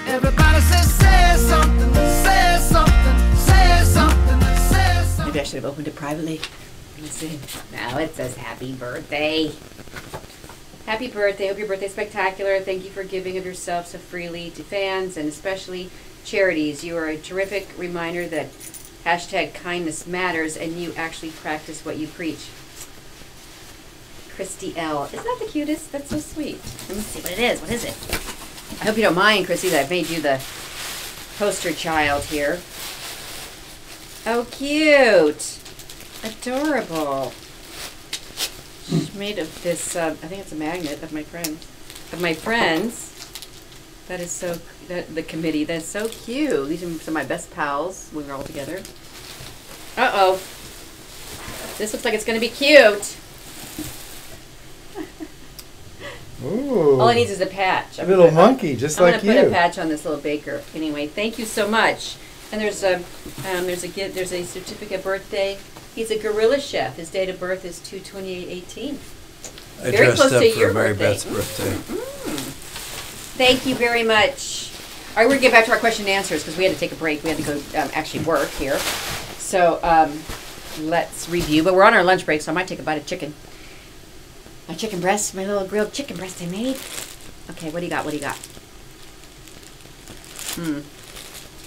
Everybody says, say something, say something, say something, say something. Maybe I should have opened it privately. Let's see. Now it says happy birthday. Happy birthday. Hope your birthday's spectacular. Thank you for giving of yourself so freely to fans and especially charities. You are a terrific reminder that hashtag kindness matters and you actually practice what you preach. Christy L. Isn't that the cutest? That's so sweet. Let me see what it is. What is it? I hope you don't mind, Christy, that I've made you the poster child here. Oh, cute. Adorable. She's made of this, I think it's a magnet of my friends. Of my friends. That is so, the committee, that's so cute. These are some of my best pals when we're all together. Uh-oh. This looks like it's going to be cute. Ooh. All it needs is a patch. A little monkey, just like you. I'm going to put a patch on this little baker. Anyway, thank you so much. And there's a certificate birthday. He's a gorilla chef. His date of birth is 2/28/18. I Very dressed close up to for your Mary birthday. Beth's birthday. Thank you very much. All right, we're going to get back to our question and answers because we had to take a break. We had to go actually work here. So let's review. But we're on our lunch break, so I might take a bite of chicken. My chicken breast, my little grilled chicken breast I made. Okay, what do you got? What do you got?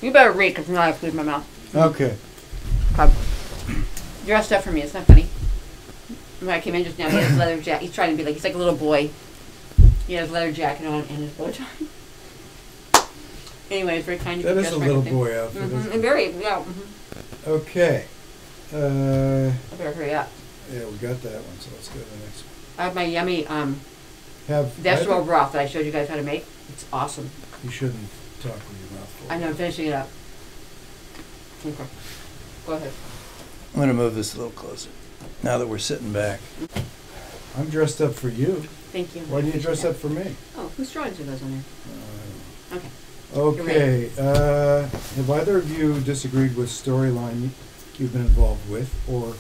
You better read because now I have food in my mouth. Okay. Dressed up for me. It's not funny. When I came in just now, he has leather jacket. He's trying to be like, he's like a little boy. He has leather jacket on and his bow tie. Anyway, it's very kind of you. That is a little boy outfit. And very, yeah. Okay. I better hurry up. Yeah, we got that one, so let's go to the next one. I have my yummy vegetable broth that I showed you guys how to make. It's awesome. You shouldn't talk with your mouth full. I know, I'm finishing it up. Okay. Go ahead. I'm going to move this a little closer now that we're sitting back. I'm dressed up for you. Thank you. Why do you dress up for me? Oh, whose drawings are those on there? Okay. Okay. Have either of you disagreed with storyline you've been involved with or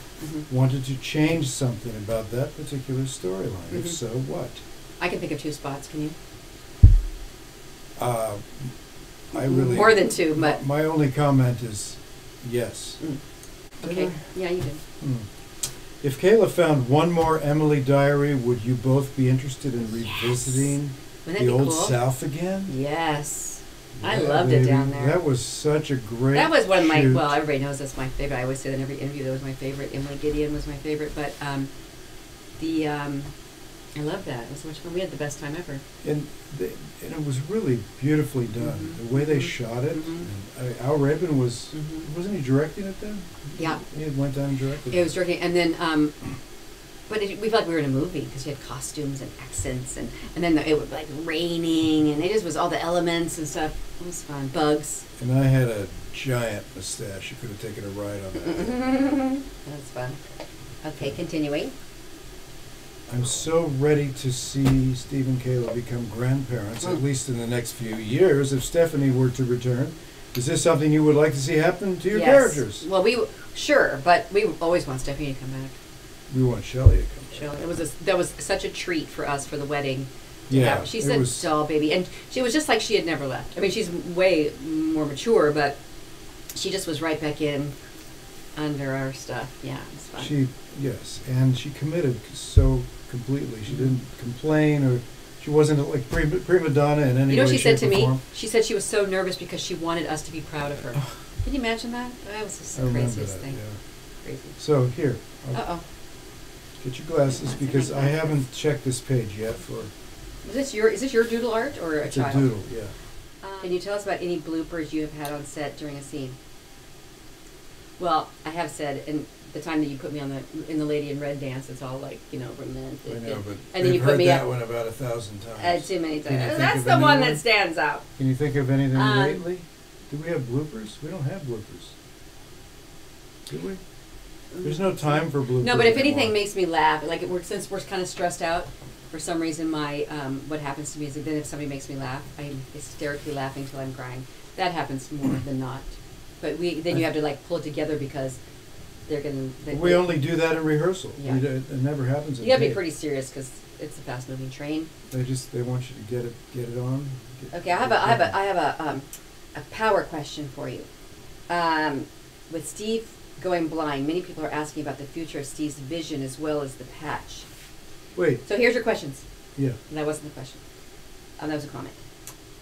wanted to change something about that particular storyline? If so, what? I can think of 2 spots. Can you? I really... More than 2, but... My only comment is yes. Okay. Yeah, you did. If Kayla found one more Emily diary, would you both be interested in revisiting the Old cool? South again? Yes. Yeah, I loved it down there. That was such a great That was one of my, shoot. well, everybody knows that's my favorite. I always say that in every interview that was my favorite. Emily Gideon was my favorite, but I love that. It was so much fun. We had the best time ever. And it was really beautifully done. The way they shot it. And Al Rabin was, wasn't he directing it then? Yeah. He had went down and directed it. It was directing, and then, but we felt like we were in a movie because we had costumes and accents, and then it was like raining, and it just was all the elements and stuff. It was fun. Bugs. And I had a giant mustache. You could have taken a ride on that. That's fun. Okay, continuing. I'm so ready to see Steve and Kayla become grandparents, at least in the next few years. If Stephanie were to return, is this something you would like to see happen to your characters? Well, sure, but we always want Stephanie to come back. We want Shelley to come back. Shelley, that was such a treat for us for the wedding. Yeah, she's a doll baby, and she was just like she had never left. I mean, she's way more mature, but she just was right back in under our stuff. Yeah, it was fun. And she committed so completely. She didn't complain, or she wasn't like prima donna in any way. You know what she said to me? Form. She said she was so nervous because she wanted us to be proud of her. Can you imagine that? That was just the craziest thing. Yeah. Crazy. So here, get your glasses because I haven't checked this page yet for. Is this your doodle art or a child? It's a doodle, yeah. Can you tell us about any bloopers you have had on set during a scene? Well, I have said, in the time that you put me on in the Lady in Red dance, it's all like, romantic. I know, but and then you put me that one about 1,000 times. Too many times. That's the one that stands out. Can you think of anything lately? Do we have bloopers? We don't have bloopers. Do we? There's no time for bloopers. No, but if anything makes me laugh, like since we're kind of stressed out, for some reason, my what happens to me is that then if somebody makes me laugh, I'm hysterically laughing till I'm crying. That happens more than not. But then you have to like pull it together because they're gonna. We only do that in rehearsal. Yeah. It never happens. You gotta be pretty serious because it's a fast-moving train. They want you to get it on. Okay, I have a power question for you. With Steve going blind, many people are asking about the future of Steve's vision as well as the patch. Wait. So here's your questions. Yeah. That wasn't the question. That was a comment.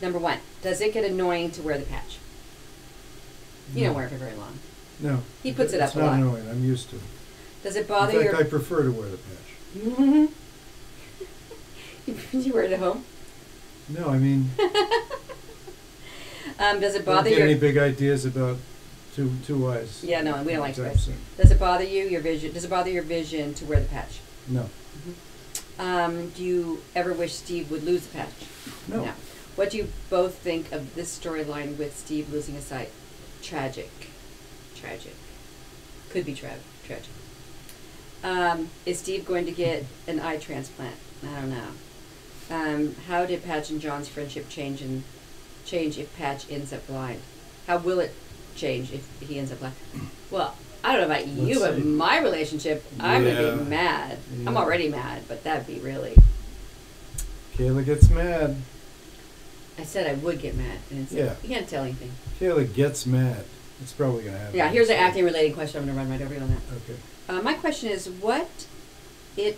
Number 1, does it get annoying to wear the patch? You don't wear it for very long. No. He puts it up It's a not lot. annoying. I'm used to it. Does it bother In fact, your... I prefer to wear the patch. You wear it at home? No, I mean, Does it don't bother get your... any big ideas about two eyes. Yeah, no, we don't like anytime to. soon. Does it bother you, your vision? Does it bother your vision to wear the patch? No. Do you ever wish Steve would lose the patch? No. What do you both think of this storyline with Steve losing his sight? Tragic. Could be tragic. Is Steve going to get an eye transplant? I don't know. How did Patch and John's friendship change if Patch ends up blind? How will it change if he ends up blind? Well, I don't know about you, Let's but see. my relationship, I'm going to Yeah. be mad. I'm Yeah. already mad, but that'd be really... Kayla gets mad. I said I would get mad. And it's, Yeah. You can't tell anything. Kayla gets mad. It's probably going to happen. Yeah, here's an acting related question. I'm going to run right over you on that. Okay. My question is, what is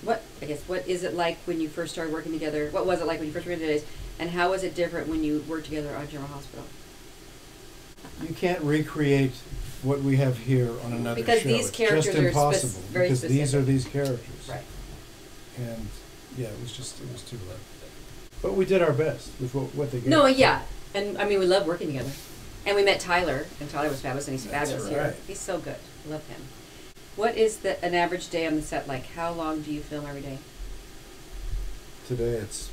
it like when you first started working together? What was it like when you first worked together? And how was it different when you worked together on General Hospital? You can't recreate what we have here on another Because show. these It's characters just are impossible very because these are specific. these characters. Right. And yeah, it was too low. But we did our best with what they gave. No, us. yeah. And I mean, we love working together. And we met Tyler, and Tyler was fabulous, and he's That's fabulous right. here. He's so good. Love him. What is an average day on the set like? How long do you film every day? Today it's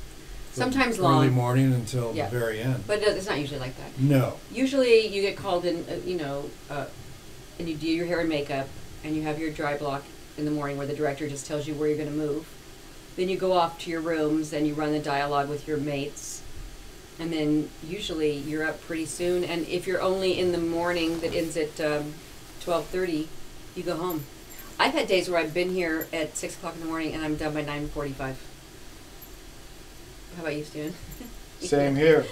from Sometimes early long. morning until Yeah. the very end. But it's not usually like that. No. Usually you get called in, and you do your hair and makeup, and you have your dry block in the morning where the director just tells you where you're going to move. Then you go off to your rooms and you run the dialogue with your mates. And then usually you're up pretty soon. And if you're only in the morning that ends at 12:30, you go home. I've had days where I've been here at 6 o'clock in the morning and I'm done by 9:45. How about you, Steven? Same here.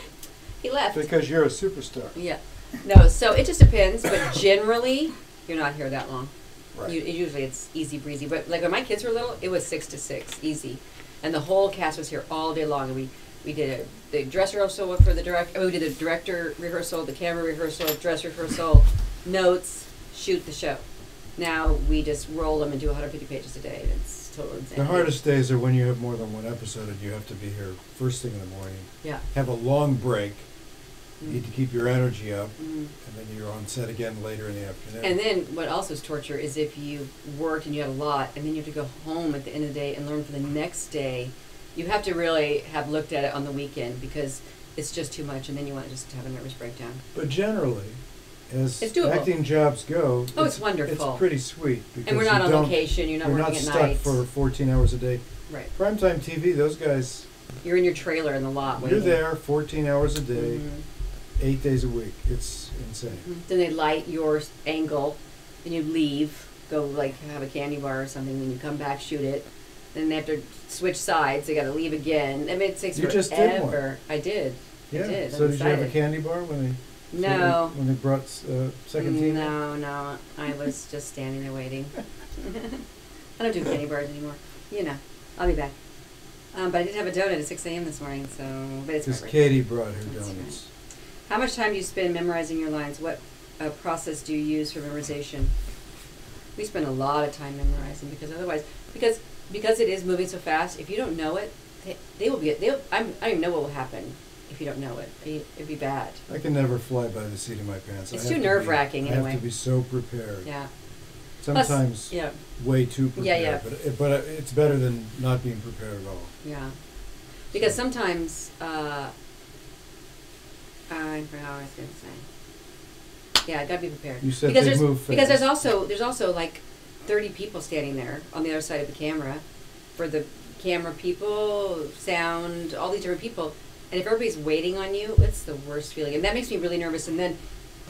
He left. Because you're a superstar. Yeah. No, so it just depends, but generally, you're not here that long. Right. Usually it's easy breezy. But like when my kids were little, it was 6 to 6, easy. And the whole cast was here all day long. And we did the dress rehearsal for the director. We did the director rehearsal, the camera rehearsal, dress rehearsal, notes, shoot the show. Now we just roll them and do 150 pages a day. It's total insanity. The hardest days are when you have more than one episode and you have to be here first thing in the morning. Yeah. Have a long break. You Mm. need to keep your energy up, Mm. and then you're on set again later in the afternoon. And then what also is torture is if you worked and you had a lot, and then you have to go home at the end of the day and learn for the next day. You have to really have looked at it on the weekend because it's just too much, and then you want to just have a nervous breakdown. But generally, as It's doable. acting jobs go, Oh, it's wonderful. It's pretty sweet because And we're not you on don't- location. You're not You're working not at stuck night. for 14 hours a day. Right. Primetime TV, those guys, You're in your trailer in the lot you're waiting. there 14 hours a day, Mhm. 8 days a week. It's insane. Then they light your angle, then you leave, go like have a candy bar or something, then you come back, shoot it. Then they have to switch sides. They got to leave again. I mean, it takes You forever. just did one. I did. Yeah. I did. So I'm did you have a excited. candy bar when they No. when they brought second team? No. I was just standing there waiting. I don't do candy bars anymore. You know, I'll be back. But I did have a donut at 6 a.m. this morning, so but it's my Because birthday. Katie brought her That's donuts. How much time do you spend memorizing your lines? What process do you use for memorization? We spend a lot of time memorizing because otherwise, because it is moving so fast. If you don't know it, I don't even know what will happen if you don't know it. It'd be bad. I can never fly by the seat of my pants. It's I too have to be- nerve-wracking I anyway. have to be so prepared. Yeah. Sometimes Yeah. way too prepared. Yeah. But it's better than not being prepared at all. Yeah. Because sometimes I forgot what I was going to say. Yeah, I gotta be prepared. You said because they there's, move fast. Because there's also like 30 people standing there on the other side of the camera, for the camera people, sound, all these different people, and if everybody's waiting on you, it's the worst feeling, and that makes me really nervous. And then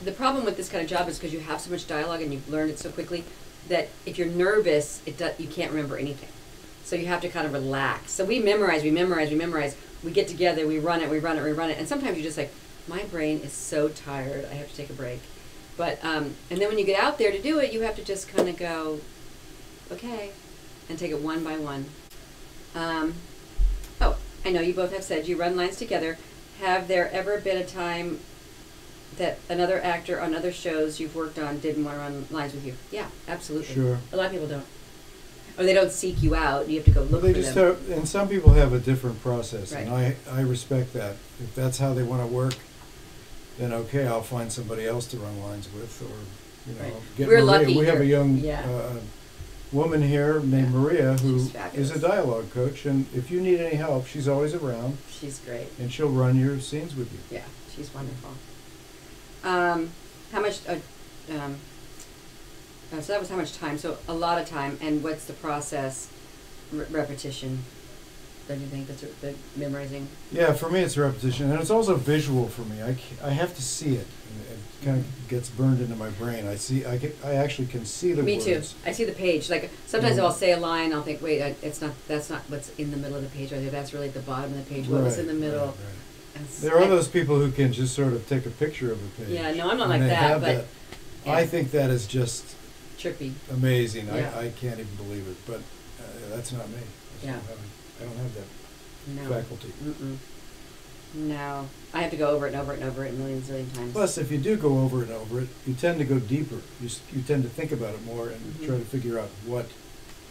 the problem with this kind of job is because you have so much dialogue and you've learned it so quickly that if you're nervous, you can't remember anything. So you have to kind of relax. So we memorize. We get together, we run it. And sometimes you're just like, my brain is so tired, I have to take a break. But, and then when you get out there to do it, you have to just kind of go, okay, and take it one by one. Oh, I know you both have said you run lines together. Have there ever been a time that another actor on other shows you've worked on didn't want to run lines with you? Yeah, absolutely. Sure. A lot of people don't. Or they don't seek you out. You have to go look They for just them. have, and some people have a different process, and Right. I respect that. If that's how they want to work, then okay, I'll find somebody else to run lines with, or you know, Right. get We're Maria. lucky We have a here. young Yeah. woman here named Yeah. Maria who She's is fabulous. a dialogue coach, and if you need any help, she's always around, She's great. and she'll run your scenes with you. Yeah, she's wonderful. How much? So that was how much time. So a lot of time. And what's the process? Repetition. Don't you think that's the memorizing? Yeah, for me it's repetition, and it's also visual for me. I have to see it. And it kind of gets burned into my brain. I actually can see the Me too. words. I see the page. Like sometimes Mm. I'll say a line. I'll think, wait, that's not what's in the middle of the page. Right there. That's really at the bottom of the page. What was in the middle? Right. And There are those people who can just sort of take a picture of a page. Yeah, no, I'm not and like they that, have but yeah. I think that is just trippy. amazing. Yeah. I can't even believe it, but that's not me. Yeah. I don't have that No. faculty. Mm-mm. No. I have to go over it and over it and over it a million zillion times. Plus, if you do go over and over it, you tend to go deeper. You tend to think about it more and Mhm. try to figure out what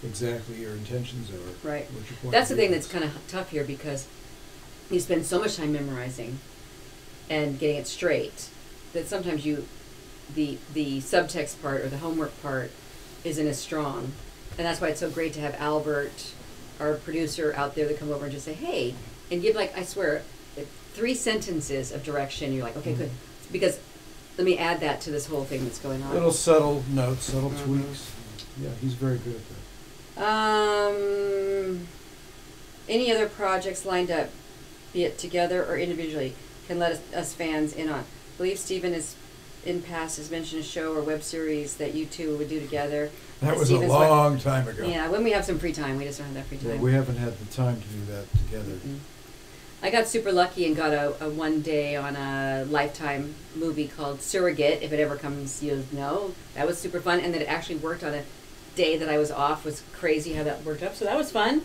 exactly your intentions are. Right. What your point That's the of view thing that's is. kind of tough here because you spend so much time memorizing and getting it straight that sometimes the subtext part or the homework part isn't as strong. And that's why it's so great to have Albert, our producer, out there to come over and just say, hey, and give, like, I swear, 3 sentences of direction. You're like, okay, good. Because let me add that to this whole thing that's going on. Little subtle notes, subtle Mhm. tweaks. Yeah, he's very good at that. Any other projects lined up, be it together or individually, can let us fans in on? I believe Stephen has, in past, has mentioned a show or web series that you two would do together. That was Stephen's a long time ago. Yeah, when we have some free time. We just don't have that free Yeah, time. we haven't had the time to do that together. Mm-mm. I got super lucky and got a one day on a Lifetime movie called Surrogate. If it ever comes, you'll know. That was super fun, and that it actually worked on a day that I was off. Was crazy how that worked up. So that was fun.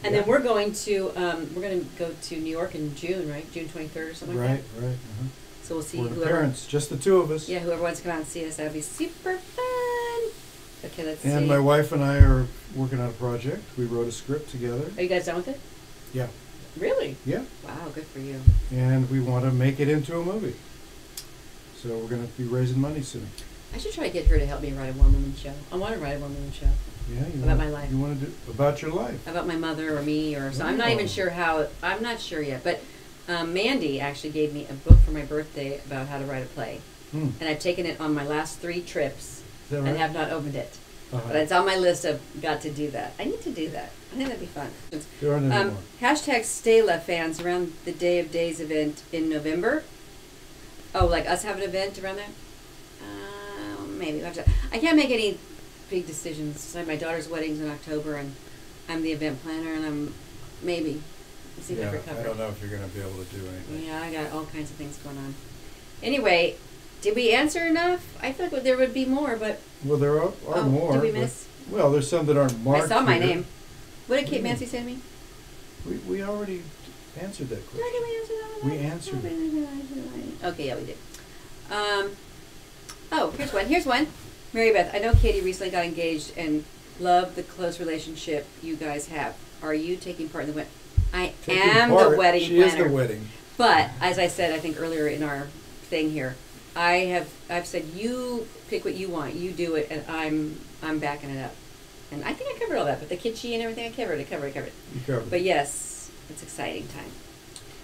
And Yeah. then we're going to go to New York in June, right? June 23rd or something like Right, that. right. Uh-huh. So we'll see We're the whoever. parents, just the two of us. Yeah, whoever wants to come out and see us, that'd be super fun. Okay, let's see. And my wife and I are working on a project. We wrote a script together. Are you guys done with it? Yeah. Really? Yeah. Wow, good for you. And we want to make it into a movie. So we're going to be raising money soon. I should try to get her to help me write a one-woman show. I want to write a one-woman show. Yeah, you About want, my life. You want to do about your life. About my mother or me or so. I'm not even Oh. sure how. I'm not sure yet. But Mandy actually gave me a book for my birthday about how to write a play, Hmm. and I've taken it on my last 3 trips Is that right? and have not opened it. Uh-huh. But it's on my list of got to do that. I need to do that. I think that'd be fun. There aren't any more. Hashtag Stela fans around the Day of Days event in November. Oh, like us have an event around there? Maybe. I can't make any big decisions. So my daughter's wedding's in October, and I'm the event planner, and I'm maybe. We'll see if I Yeah, recover. I don't know if you're going to be able to do anything. Yeah, I got all kinds of things going on. Anyway, did we answer enough? I feel like there would be more, but Well, there are oh, more. did we but- miss? Well, there's some that aren't marked. I saw my here. name. What did Kate Mm. Mancy say to me? We already answered that Did question. we answer that one? We answered it. Okay, yeah, we did. Oh, here's one. Mary Beth, I know Katie recently got engaged and love the close relationship you guys have. Are you taking part in the wedding? I Taking am part, the wedding she planner. is the wedding. But as I said, I think earlier in our thing here, I've said you pick what you want, you do it, and I'm backing it up. And I think I covered all that, but the kitschy and everything, I covered. You covered. But yes, it's exciting time.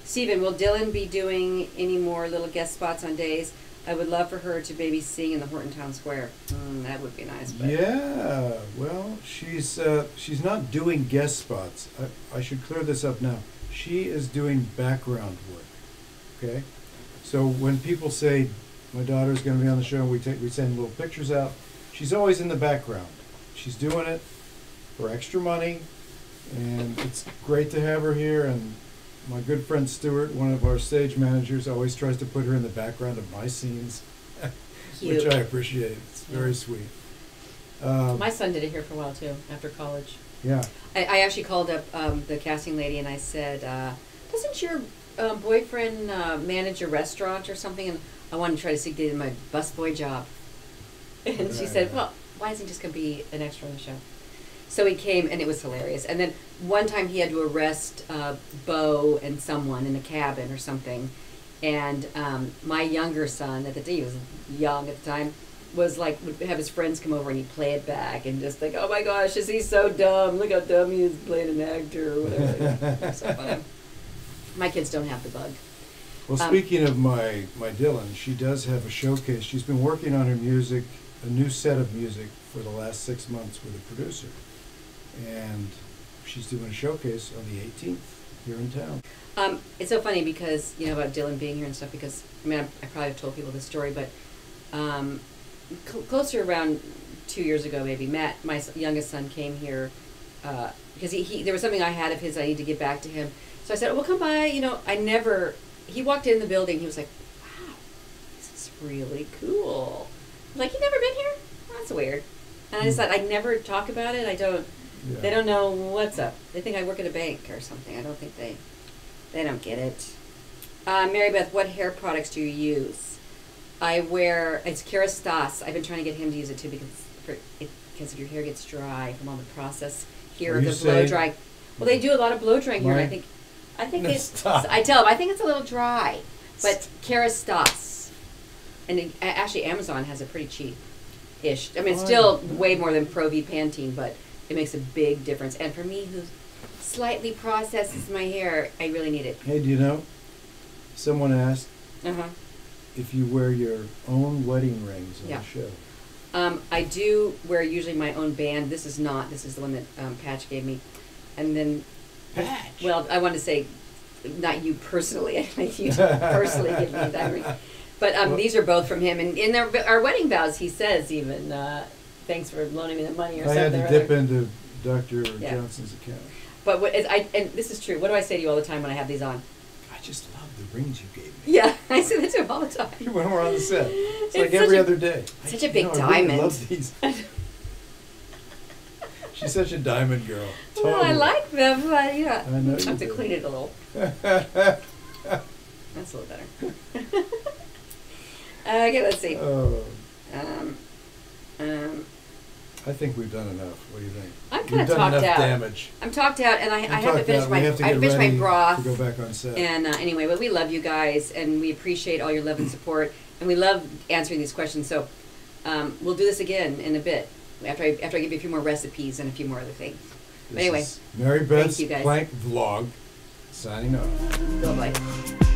Stephen, will Dylan be doing any more little guest spots on days? I would love for her to maybe sing in the Horton Town Square. That would be nice. But Yeah, well, she's not doing guest spots. I should clear this up now. She is doing background work. Okay, so when people say my daughter's going to be on the show, we send little pictures out. She's always in the background. She's doing it for extra money, And it's great to have her here. And my good friend Stuart, one of our stage managers, always tries to put her in the background of my scenes, which Cute. I appreciate. It's very sweet. My son did it here for a while too, after college. Yeah. I actually called up the casting lady and I said, doesn't your boyfriend manage a restaurant or something? And I wanted to try to see if they did my busboy job. And she said, well, why isn't he just going to be an extra on the show? So he came, and it was hilarious. And then one time he had to arrest Bo and someone in a cabin or something. And my younger son, at the time, he was young at the time, was like, would have his friends come over and he'd play it back and just like, oh my gosh, is he so dumb? Look how dumb he is playing an actor or whatever. So funny. My kids don't have the bug. Well, speaking of my Dylan, she does have a showcase. She's been working on her music, a new set of music, for the last 6 months with a producer. And she's doing a showcase on the 18th here in town. It's so funny because, you know, about Dylan being here and stuff, because, I mean, I probably have told people this story, but closer around 2 years ago, maybe, Matt, my youngest son, came here because there was something I had of his I need to give back to him. So I said, oh, well, come by. You know, he walked in the building, he was like, wow, this is really cool. I'm like, you never been here? Oh, that's weird. And I just thought, I'd never talk about it. They don't know what's up. They think I work at a bank or something. I don't think they don't get it. Mary Beth, what hair products do you use? It's Kerastase. I've been trying to get him to use it too because if your hair gets dry from all the process here of the blow dry. Well, they do a lot of blow drying here, and I think I tell them, I think it's a little dry, but Kerastase. And actually Amazon has it pretty cheap-ish. I mean, it's still way more than Pro V Pantene, but it makes a big difference. And for me, who slightly processes my hair, I really need it. Hey, do you know, someone asked if you wear your own wedding rings on the show. I do wear usually my own band. This is the one that Patch gave me. And then, Patch? Well, I want to say, not you personally. I think you personally give me that ring. But these are both from him. And in our wedding vows, he says even, thanks for loaning me the money or something. I had to dip into Dr. Johnson's account. But and this is true. What do I say to you all the time when I have these on? I just love the rings you gave me. Yeah, I say that to him all the time. When we're on the set. It's like every other day. Such a big I diamond. really love these. She's such a diamond girl. Totally. Well, I like them, but yeah. I know I have to do. clean it a little. That's a little better. Okay, let's see. I think we've done enough. What do you think? I'm kind of We've done talked enough out. damage. I'm talked out, and I have to finish We have to get my ready broth. to go back on set. And anyway, but we love you guys, and we appreciate all your love and support, and we love answering these questions. So we'll do this again in a bit after I give you a few more recipes and a few more other things. But anyway, Mary Beth's thank you guys. Plank Vlog signing off. Bye-bye.